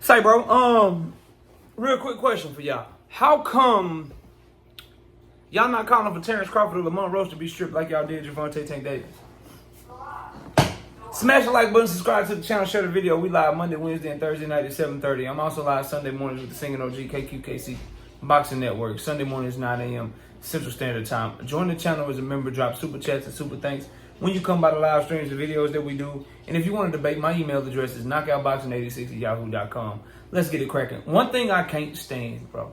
Say, bro, real quick question for y'all. How come y'all not calling for Terence, Crawford, or Lamont, Roach to be stripped like y'all did Gervonta, Tank Davis? Smash the like button, subscribe to the channel, share the video. We live Monday, Wednesday, and Thursday night at 7:30. I'm also live Sunday mornings with the Singing OG KQKC Boxing Network. Sunday mornings, 9 a.m. Central Standard Time. Join the channel as a member. Drop super chats and super thanks when you come by the live streams, the videos that we do. And if you want to debate, my email address is knockoutboxing86@yahoo.com. Let's get it cracking. One thing I can't stand, bro,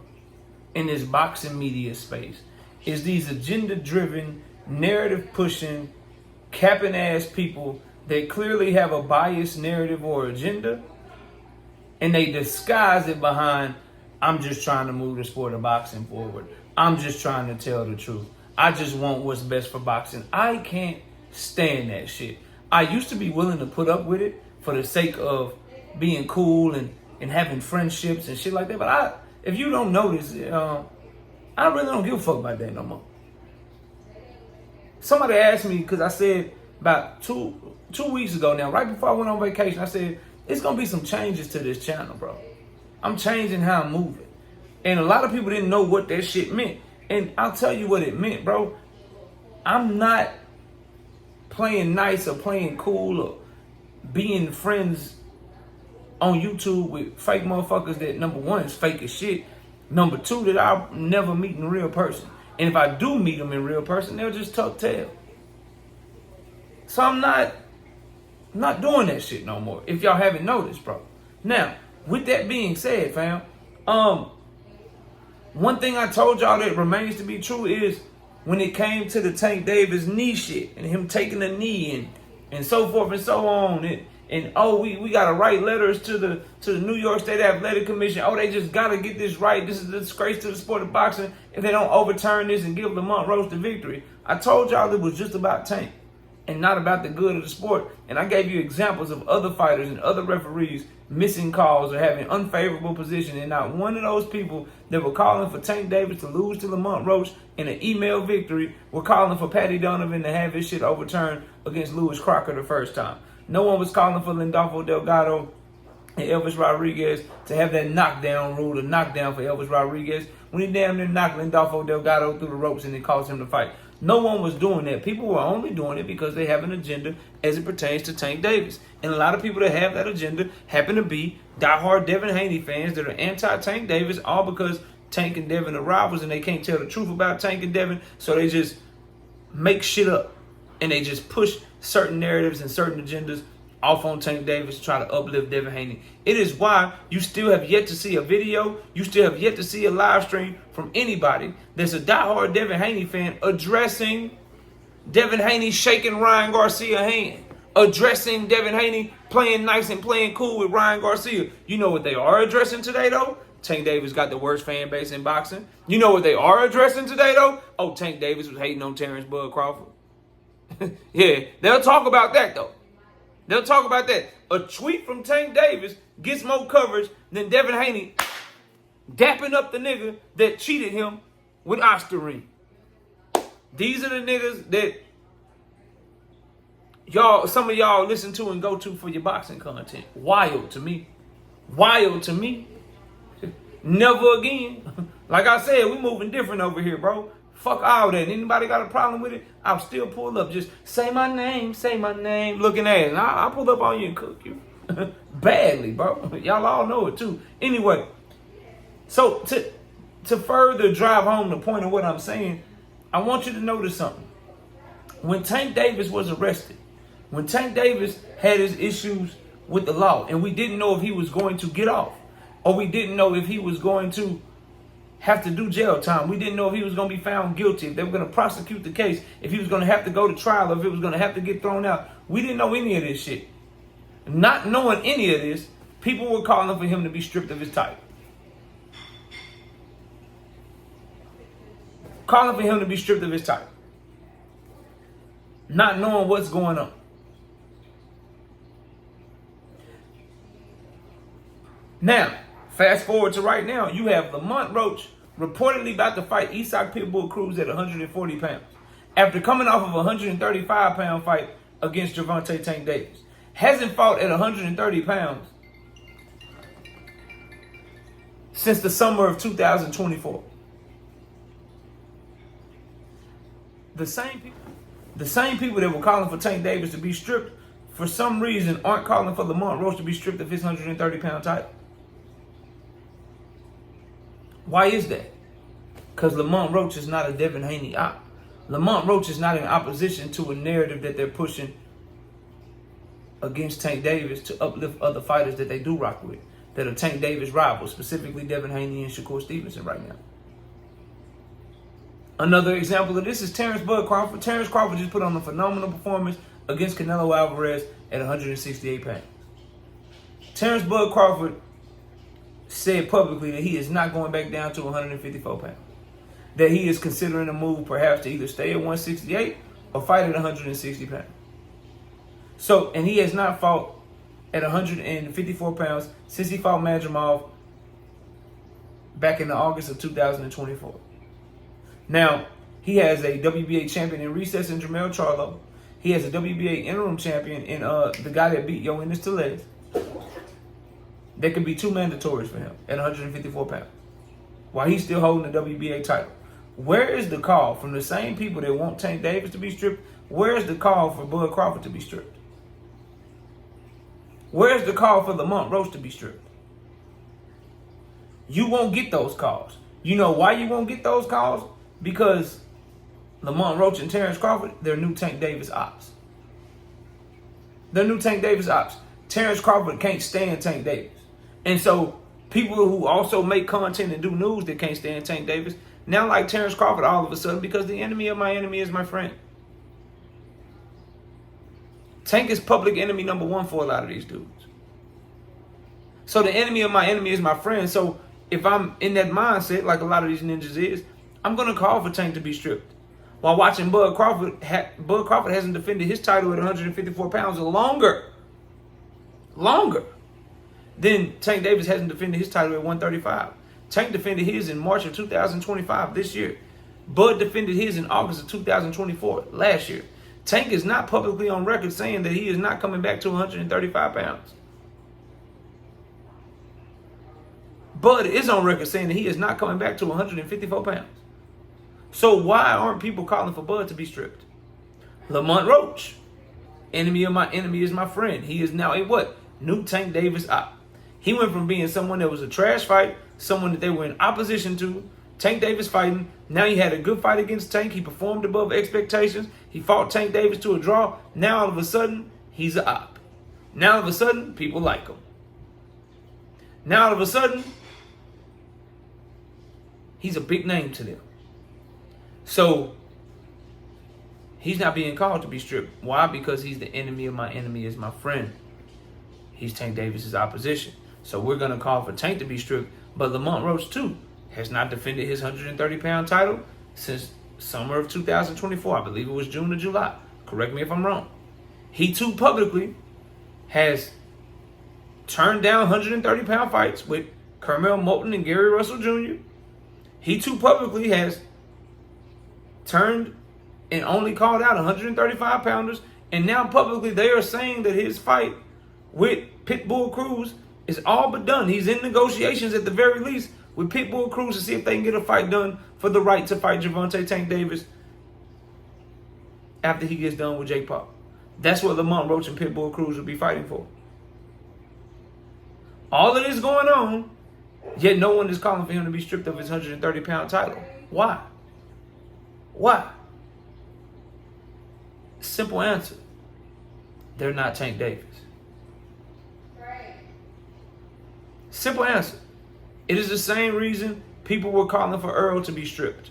in this boxing media space is these agenda-driven, narrative-pushing, capping-ass people that clearly have a biased narrative or agenda, and they disguise it behind, I'm just trying to move the sport of boxing forward. I'm just trying to tell the truth. I just want what's best for boxing. I can't stand that shit. I used to be willing to put up with it for the sake of being cool and having friendships and shit like that. But if you don't notice, I really don't give a fuck about that no more. Somebody asked me, because I said about two weeks ago now, right before I went on vacation, I said, it's going to be some changes to this channel, bro. I'm changing how I'm moving. And a lot of people didn't know what that shit meant. And I'll tell you what it meant, bro. I'm not playing nice or playing cool or being friends on YouTube with fake motherfuckers that, number one, is fake as shit. Number two, that I'll never meet in real person. And if I do meet them in real person, they'll just tuck tail. So I'm not doing that shit no more, if y'all haven't noticed, bro. Now, with that being said, fam, one thing I told y'all that remains to be true is when it came to the Tank Davis knee shit and him taking a knee and so forth and so on, and oh, we gotta write letters to the New York State Athletic Commission. Oh, they just gotta get this right. This is a disgrace to the sport of boxing if they don't overturn this and give Lamont Roach the victory. I told y'all it was just about Tank and not about the good of the sport. And I gave you examples of other fighters and other referees missing calls or having unfavorable position. And not one of those people that were calling for Tank Davis to lose to Lamont Roach in an email victory were calling for Patty Donovan to have his shit overturned against Lewis Crocker the first time. No one was calling for Lindolfo Delgado and Elvis Rodriguez to have that knockdown rule, a knockdown for Elvis Rodriguez, when he damn near knocked Lindolfo Delgado through the ropes and it caused him to fight. No one was doing that. People were only doing it because they have an agenda as it pertains to Tank Davis. And a lot of people that have that agenda happen to be diehard Devin Haney fans that are anti-Tank Davis, all because Tank and Devin are rivals and they can't tell the truth about Tank and Devin, so they just make shit up. And they just push certain narratives and certain agendas off on Tank Davis to try to uplift Devin Haney. It is why you still have yet to see a video, you still have yet to see a live stream from anybody that's a diehard Devin Haney fan addressing Devin Haney shaking Ryan Garcia's hand, addressing Devin Haney playing nice and playing cool with Ryan Garcia. You know what they are addressing today, though? Tank Davis got the worst fan base in boxing. You know what they are addressing today, though? Oh, Tank Davis was hating on Terence Bud Crawford. Yeah, they'll talk about that, though. They'll talk about that. A tweet from Tank Davis gets more coverage than Devin Haney dapping up the nigga that cheated him with Osterine. These are the niggas that some of y'all listen to and go to for your boxing content. Wild to me. Wild to me. Never again. Like I said, we moving different over here, bro. Fuck all that. Anybody got a problem with it, I'll still pull up. Just say my name, looking at it. And I'll pull up on you and cook you. Badly, bro. Y'all all know it too. Anyway, so to further drive home the point of what I'm saying, I want you to notice something. When Tank Davis was arrested, when Tank Davis had his issues with the law, and we didn't know if he was going to get off, or we didn't know if he was going to have to do jail time. We didn't know if he was going to be found guilty, if they were going to prosecute the case, if he was going to have to go to trial, or if it was going to have to get thrown out. We didn't know any of this shit. Not knowing any of this, people were calling for him to be stripped of his title. Calling for him to be stripped of his title. Not knowing what's going on. Now, fast forward to right now, you have Lamont Roach reportedly about to fight Isak Pitbull Cruz at 140 pounds. After coming off of a 135-pound fight against Gervonta Tank Davis. Hasn't fought at 130 pounds since the summer of 2024. The same people that were calling for Tank Davis to be stripped, for some reason, aren't calling for Lamont Roach to be stripped of his 130-pound title. Why is that? Because Lamont Roach is not a Devin Haney op. Lamont Roach is not in opposition to a narrative that they're pushing against Tank Davis to uplift other fighters that they do rock with, that are Tank Davis rivals, specifically Devin Haney and Shakur Stevenson right now. Another example of this is Terence Crawford. Terence Crawford just put on a phenomenal performance against Canelo Alvarez at 168 pounds. Terence Crawford said publicly that he is not going back down to 154 pounds. That he is considering a move perhaps to either stay at 168 or fight at 160 pounds. So, and he has not fought at 154 pounds since he fought Madrimov back in August of 2024. Now, he has a WBA champion in recess in Jermell Charlo. He has a WBA interim champion in the guy that beat Yoenis Tellez. There could be 2 mandatories for him at 154 pounds while he's still holding the WBA title. Where is the call from the same people that want Tank Davis to be stripped? Where is the call for Bud Crawford to be stripped? Where's the call for Lamont Roach to be stripped? You won't get those calls. You know why you won't get those calls? Because Lamont Roach and Terence Crawford, they're new Tank Davis ops. They're new Tank Davis ops. Terence Crawford can't stand Tank Davis. And so people who also make content and do news that can't stand Tank Davis, now like Terence Crawford all of a sudden, because the enemy of my enemy is my friend. Tank is public enemy number 1 for a lot of these dudes. So the enemy of my enemy is my friend. So if I'm in that mindset, like a lot of these ninjas is, I'm going to call for Tank to be stripped. While watching Bud Crawford hasn't defended his title at 154 pounds longer than Tank Davis hasn't defended his title at 135. Tank defended his in March of 2025 this year. Bud defended his in August of 2024 last year. Tank is not publicly on record saying that he is not coming back to 135 pounds. Bud is on record saying that he is not coming back to 154 pounds. So why aren't people calling for Bud to be stripped? Lamont Roach, enemy of my enemy is my friend. He is now a what? New Tank Davis op. He went from being someone that was a trash fight, someone that they were in opposition to, Tank Davis fighting. Now he had a good fight against Tank. He performed above expectations. He fought Tank Davis to a draw. Now all of a sudden, he's an op. Now all of a sudden, people like him. Now all of a sudden, he's a big name to them. So he's not being called to be stripped. Why? Because he's the enemy of my enemy is my friend. He's Tank Davis's opposition. So we're going to call for Tank to be stripped. But Lamont Roach, too, has not defended his 130-pound title since summer of 2024. I believe it was June or July. Correct me if I'm wrong. He, too, publicly has turned down 130-pound fights with Carmel Moulton and Gary Russell Jr. He, too, publicly has turned and only called out 135-pounders. And now publicly they are saying that his fight with Pitbull Cruz is all but done. He's in negotiations at the very least with Pitbull Cruz to see if they can get a fight done for the right to fight Gervonta Tank Davis after he gets done with Jake Paul. That's what Lamont Roach and Pitbull Cruz will be fighting for. All of this going on, yet no one is calling for him to be stripped of his 130-pound title. Why? Why? Simple answer. They're not Tank Davis. Simple answer. It is the same reason people were calling for Earl to be stripped.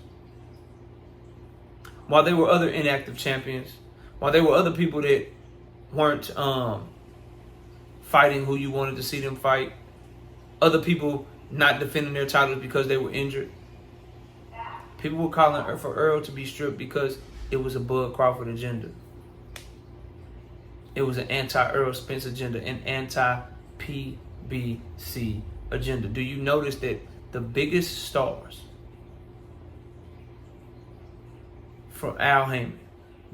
While there were other inactive champions, while there were other people that weren't fighting who you wanted to see them fight, other people not defending their titles because they were injured. People were calling for Earl to be stripped because it was a Bud Crawford agenda. It was an anti-Earl Spence agenda, an anti-PBC agenda. Do you notice that the biggest stars from Al Heyman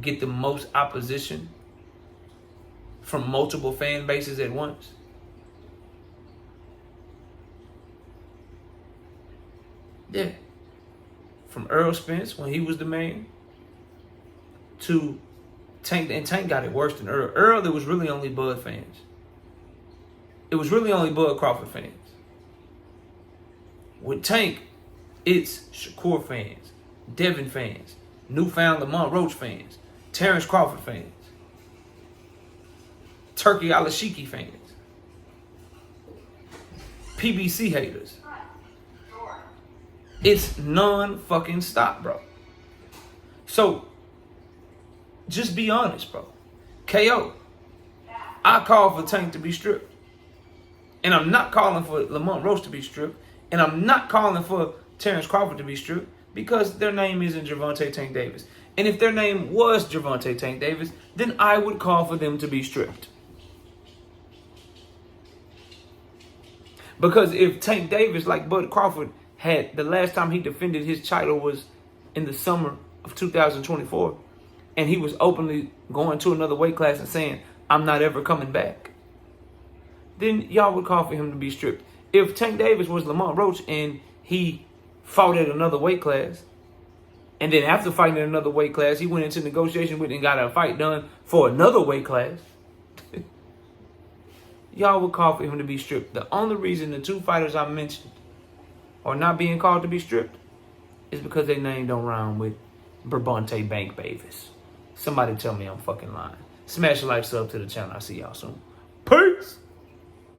get the most opposition from multiple fan bases at once? Yeah. From Earl Spence, when he was the man, to Tank, and Tank got it worse than Earl. Earl, it was really only Bud fans. It was really only Bud Crawford fans. With Tank, it's Shakur fans, Devin fans, newfound Lamont Roach fans, Terence Crawford fans, Turkey Alashiki fans, PBC haters. It's non-fucking stop, bro. So, just be honest, bro. KO, I call for Tank to be stripped. And I'm not calling for Lamont Roach to be stripped. And I'm not calling for Terence Crawford to be stripped because their name isn't Gervonta Tank Davis. And if their name was Gervonta Tank Davis, then I would call for them to be stripped. Because if Tank Davis, like Bud Crawford, had the last time he defended his title was in the summer of 2024, and he was openly going to another weight class and saying, I'm not ever coming back, then y'all would call for him to be stripped. If Tank Davis was Lamont Roach and he fought at another weight class, and then after fighting at another weight class, he went into negotiation with and got a fight done for another weight class, y'all would call for him to be stripped. The only reason the two fighters I mentioned are not being called to be stripped is because their name don't rhyme with Gervonta Bank Davis. Somebody tell me I'm fucking lying. Smash a like, sub to the channel. I'll see y'all soon. Peace.